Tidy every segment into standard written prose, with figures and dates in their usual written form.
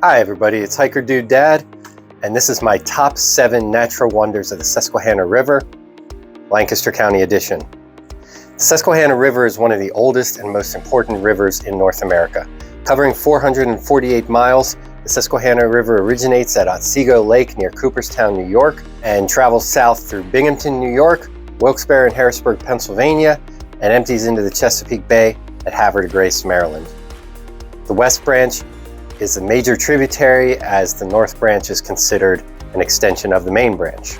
Hi everybody, it's Hiker Dude Dad, and this is my top 7 natural wonders of the Susquehanna River, Lancaster County edition. The Susquehanna River is one of the oldest and most important rivers in North America. Covering 448 miles, the Susquehanna River originates at Otsego Lake near Cooperstown, New York, and travels south through Binghamton, New York, Wilkes-Barre and Harrisburg, Pennsylvania, and empties into the Chesapeake Bay at Havre de Grace, Maryland. The West Branch is a major tributary, as the North Branch is considered an extension of the main branch.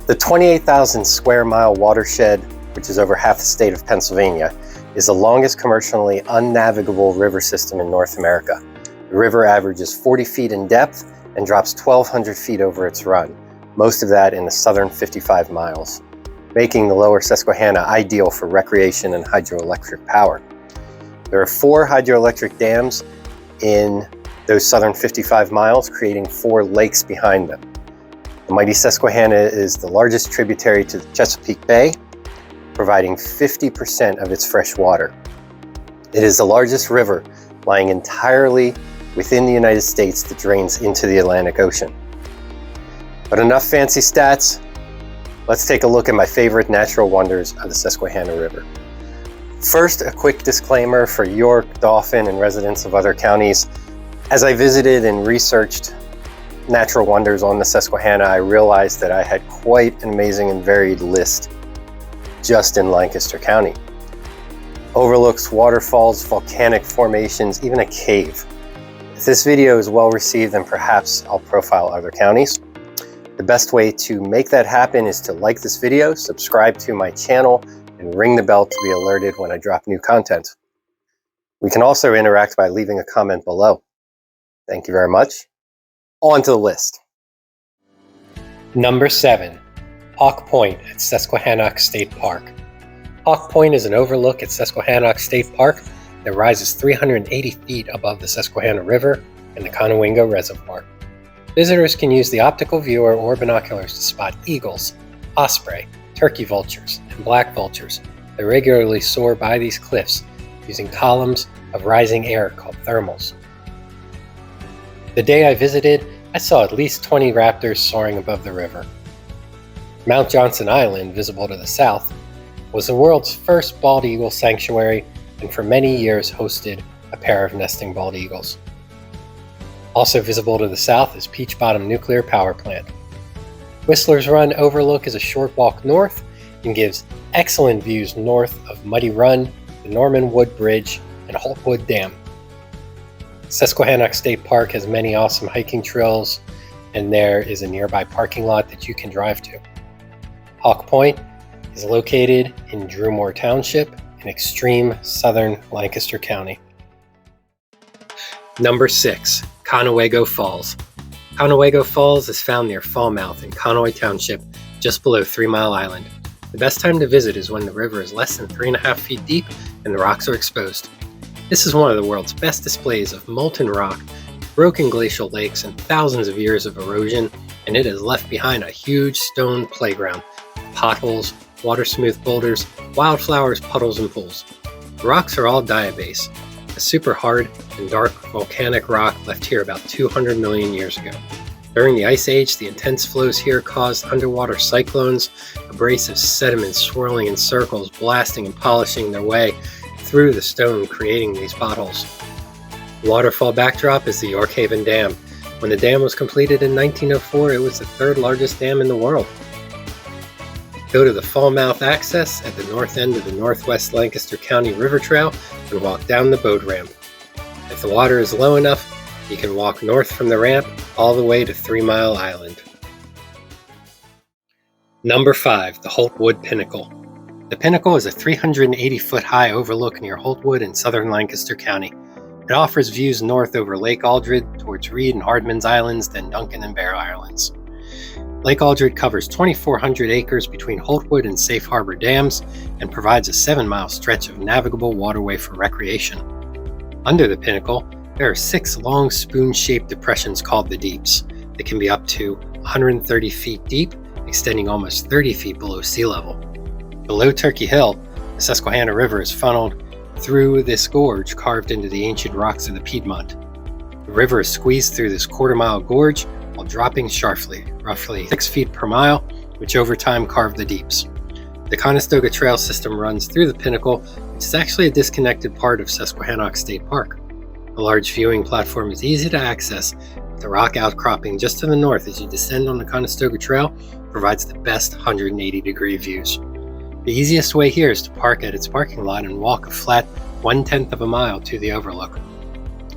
The 28,000 square mile watershed, which is over half the state of Pennsylvania, is the longest commercially unnavigable river system in North America. The river averages 40 feet in depth and drops 1,200 feet over its run, most of that in the southern 55 miles, making the lower Susquehanna ideal for recreation and hydroelectric power. There are 4 hydroelectric dams in those southern 55 miles, creating 4 lakes behind them. The mighty Susquehanna is the largest tributary to the Chesapeake Bay, providing 50% of its fresh water. It is the largest river lying entirely within the United States that drains into the Atlantic Ocean. But enough fancy stats, let's take a look at my favorite natural wonders of the Susquehanna River. First, a quick disclaimer for York, Dauphin, and residents of other counties. As I visited and researched natural wonders on the Susquehanna, I realized that I had quite an amazing and varied list just in Lancaster County. Overlooks, waterfalls, volcanic formations, even a cave. If this video is well received, then perhaps I'll profile other counties. The best way to make that happen is to like this video, subscribe to my channel, and ring the bell to be alerted when I drop new content. We can also interact by leaving a comment below. Thank you very much. On to the list. Number 7, Hawk Point at Susquehannock State Park. Hawk Point is an overlook at Susquehannock State Park that rises 380 feet above the Susquehanna River and the Conewago Reservoir. Visitors can use the optical viewer or binoculars to spot eagles, osprey, turkey vultures, and black vultures that regularly soar by these cliffs using columns of rising air called thermals. The day I visited, I saw at least 20 raptors soaring above the river. Mount Johnson Island, visible to the south, was the world's first bald eagle sanctuary and for many years hosted a pair of nesting bald eagles. Also visible to the south is Peach Bottom Nuclear Power Plant. Whistler's Run Overlook is a short walk north and gives excellent views north of Muddy Run, the Norman Wood Bridge, and Holtwood Dam. Susquehannock State Park has many awesome hiking trails, and there is a nearby parking lot that you can drive to. Hawk Point is located in Drumore Township in extreme southern Lancaster County. Number 6, Conewago Falls. Conewago Falls is found near Falmouth in Conoy Township, just below 3 Mile Island. The best time to visit is when the river is less than 3.5 feet deep and the rocks are exposed. This is one of the world's best displays of molten rock, broken glacial lakes, and thousands of years of erosion, and it has left behind a huge stone playground, potholes, water-smooth boulders, wildflowers, puddles, and pools. The rocks are all diabase, a super hard and dark volcanic rock left here about 200 million years ago. During the Ice Age, the intense flows here caused underwater cyclones, abrasive sediments swirling in circles, blasting and polishing their way through the stone, creating these potholes. The waterfall backdrop is the York Haven Dam. When the dam was completed in 1904, it was the 3rd largest dam in the world. Go to the Falmouth access at the north end of the Northwest Lancaster County River Trail and walk down the boat ramp. If the water is low enough, you can walk north from the ramp all the way to 3 Mile Island. Number 5, the Holtwood Pinnacle. The Pinnacle is a 380-foot high overlook near Holtwood in southern Lancaster County. It offers views north over Lake Aldred towards Reed and Hardman's Islands, then Duncan and Bear Islands. Lake Aldred covers 2,400 acres between Holtwood and Safe Harbor dams and provides a 7-mile stretch of navigable waterway for recreation. Under the Pinnacle, there are 6 long spoon-shaped depressions called the Deeps that can be up to 130 feet deep, extending almost 30 feet below sea level. Below Turkey Hill, the Susquehanna River is funneled through this gorge carved into the ancient rocks of the Piedmont. The river is squeezed through this quarter-mile gorge while dropping sharply, roughly 6 feet per mile, which over time carved the deeps. The Conestoga Trail system runs through the Pinnacle, which is actually a disconnected part of Susquehanna State Park. A large viewing platform is easy to access, with the rock outcropping just to the north as you descend on the Conestoga Trail provides the best 180-degree views. The easiest way here is to park at its parking lot and walk a flat 1/10 of a mile to the Overlook.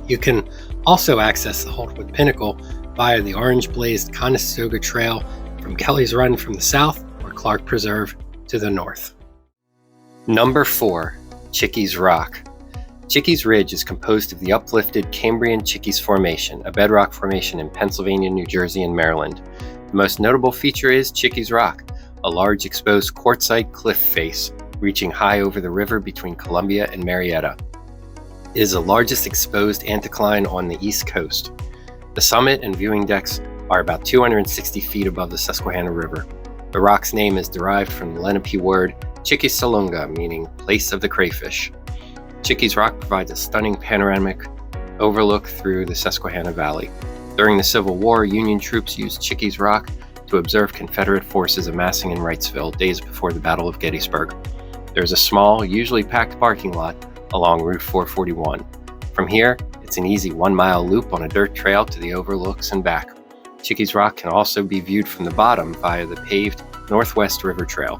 You can also access the Holtwood Pinnacle via the orange-blazed Conestoga Trail from Kelly's Run from the south or Clark Preserve to the north. Number 4. Chickies Rock. Chickies Ridge is composed of the uplifted Cambrian Chickies Formation, a bedrock formation in Pennsylvania, New Jersey, and Maryland. The most notable feature is Chickies Rock, a large exposed quartzite cliff face reaching high over the river between Columbia and Marietta. It is the largest exposed anticline on the East Coast. The summit and viewing decks are about 260 feet above the Susquehanna River. The rock's name is derived from the Lenape word Chickisalunga, meaning place of the crayfish. Chickies Rock provides a stunning panoramic overlook through the Susquehanna Valley. During the Civil War, Union troops used Chickies Rock to observe Confederate forces amassing in Wrightsville days before the Battle of Gettysburg. There is a small, usually packed parking lot along Route 441. From here, it's an easy 1-mile loop on a dirt trail to the overlooks and back. Chickies Rock can also be viewed from the bottom via the paved Northwest River Trail.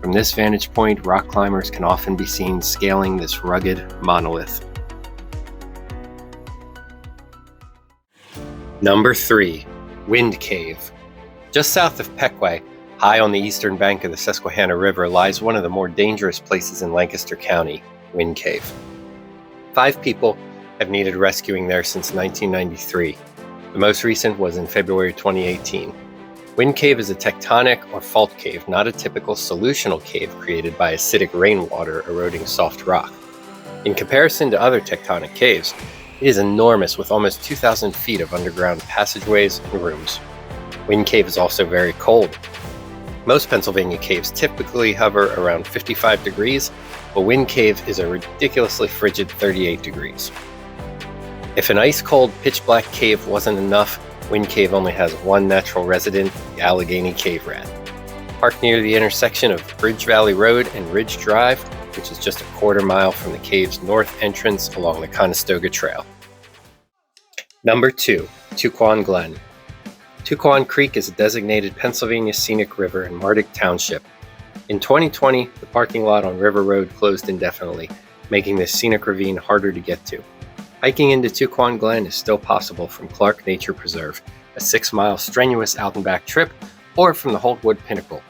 From this vantage point, rock climbers can often be seen scaling this rugged monolith. Number 3. Wind Cave. Just south of Pequea, high on the eastern bank of the Susquehanna River, lies one of the more dangerous places in Lancaster County, Wind Cave. 5 people have needed rescuing there since 1993. The most recent was in February 2018. Wind Cave is a tectonic or fault cave, not a typical solutional cave created by acidic rainwater eroding soft rock. In comparison to other tectonic caves, it is enormous with almost 2,000 feet of underground passageways and rooms. Wind Cave is also very cold. Most Pennsylvania caves typically hover around 55 degrees, but Wind Cave is a ridiculously frigid 38 degrees. If an ice-cold, pitch-black cave wasn't enough, Wind Cave only has one natural resident, the Allegheny cave rat. Parked near the intersection of Bridge Valley Road and Ridge Drive, which is just a quarter-mile from the cave's north entrance along the Conestoga Trail. Number 2. Tucquan Glen. Tucquan Creek is a designated Pennsylvania scenic river in Mardyck Township. In 2020, the parking lot on River Road closed indefinitely, making this scenic ravine harder to get to. Hiking into Tucquan Glen is still possible from Clark Nature Preserve, a 6-mile strenuous out and back trip, or from the Holtwood Pinnacle,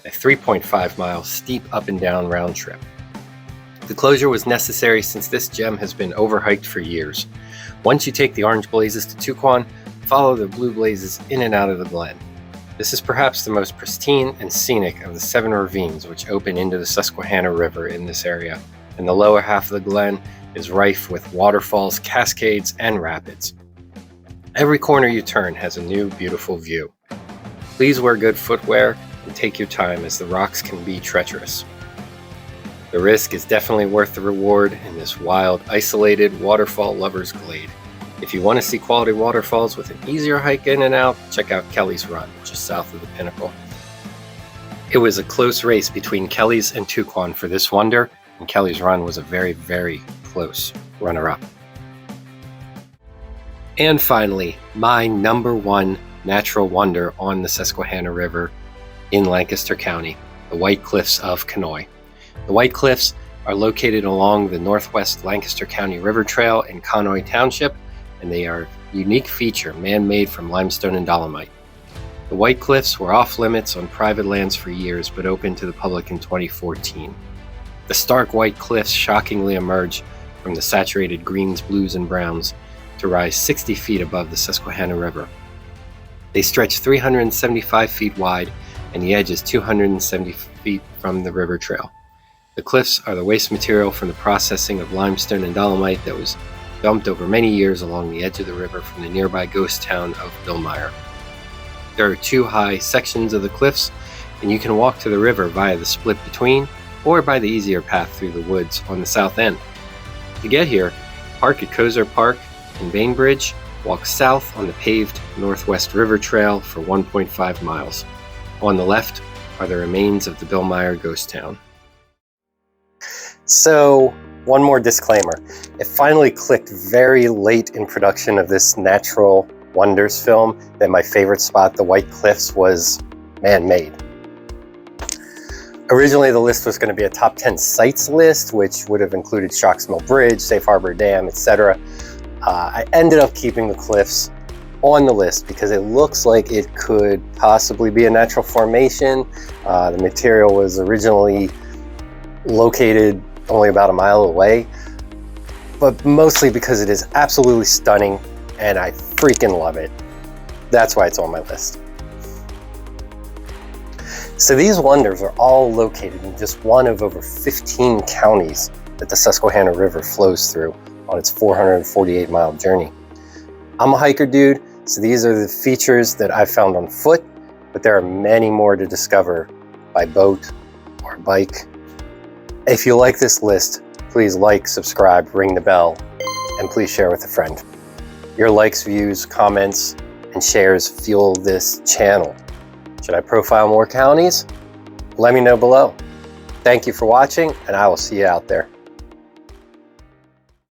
a 3.5-mile steep up and down round trip. The closure was necessary since this gem has been overhiked for years. Once you take the orange blazes to Tucquan, follow the blue blazes in and out of the glen. This is perhaps the most pristine and scenic of the 7 ravines which open into the Susquehanna River in this area, and the lower half of the glen is rife with waterfalls, cascades, and rapids. Every corner you turn has a new, beautiful view. Please wear good footwear and take your time as the rocks can be treacherous. The risk is definitely worth the reward in this wild, isolated waterfall lover's glade. If you want to see quality waterfalls with an easier hike in and out, check out Kelly's Run, just south of the Pinnacle. It was a close race between Kelly's and Tucquan for this wonder, and Kelly's Run was a very, very close runner-up. And finally, my number 1 natural wonder on the Susquehanna River in Lancaster County, the White Cliffs of Conoy. The White Cliffs are located along the Northwest Lancaster County River Trail in Conoy Township, and they are a unique feature man-made from limestone and dolomite. The White Cliffs were off-limits on private lands for years, but opened to the public in 2014. The stark white cliffs shockingly emerge from the saturated greens, blues, and browns to rise 60 feet above the Susquehanna River. They stretch 375 feet wide, and the edge is 270 feet from the river trail. The cliffs are the waste material from the processing of limestone and dolomite that was dumped over many years along the edge of the river from the nearby ghost town of Billmeyer. There are 2 high sections of the cliffs, and you can walk to the river via the split between or by the easier path through the woods on the south end. To get here, park at Kozer Park in Bainbridge walk south on the paved Northwest River Trail for 1.5 miles. On the left are the remains of the Bill Meyer ghost town. So, one more disclaimer. It finally clicked very late in production of this Natural Wonders film that my favorite spot, the White Cliffs, was man-made. Originally, the list was going to be a top 10 sites list, which would have included Sharks Mill Bridge, Safe Harbor Dam, etc. I ended up keeping the cliffs on the list because it looks like it could possibly be a natural formation. The material was originally located only about a mile away, but mostly because it is absolutely stunning and I freaking love it. That's why it's on my list. So these wonders are all located in just one of over 15 counties that the Susquehanna River flows through on its 448-mile journey. I'm a hiker dude, so these are the features that I've found on foot, but there are many more to discover by boat or bike. If you like this list, please like, subscribe, ring the bell, and please share with a friend. Your likes, views, comments, and shares fuel this channel. Should I profile more counties? Let me know below. Thank you for watching, and I will see you out there.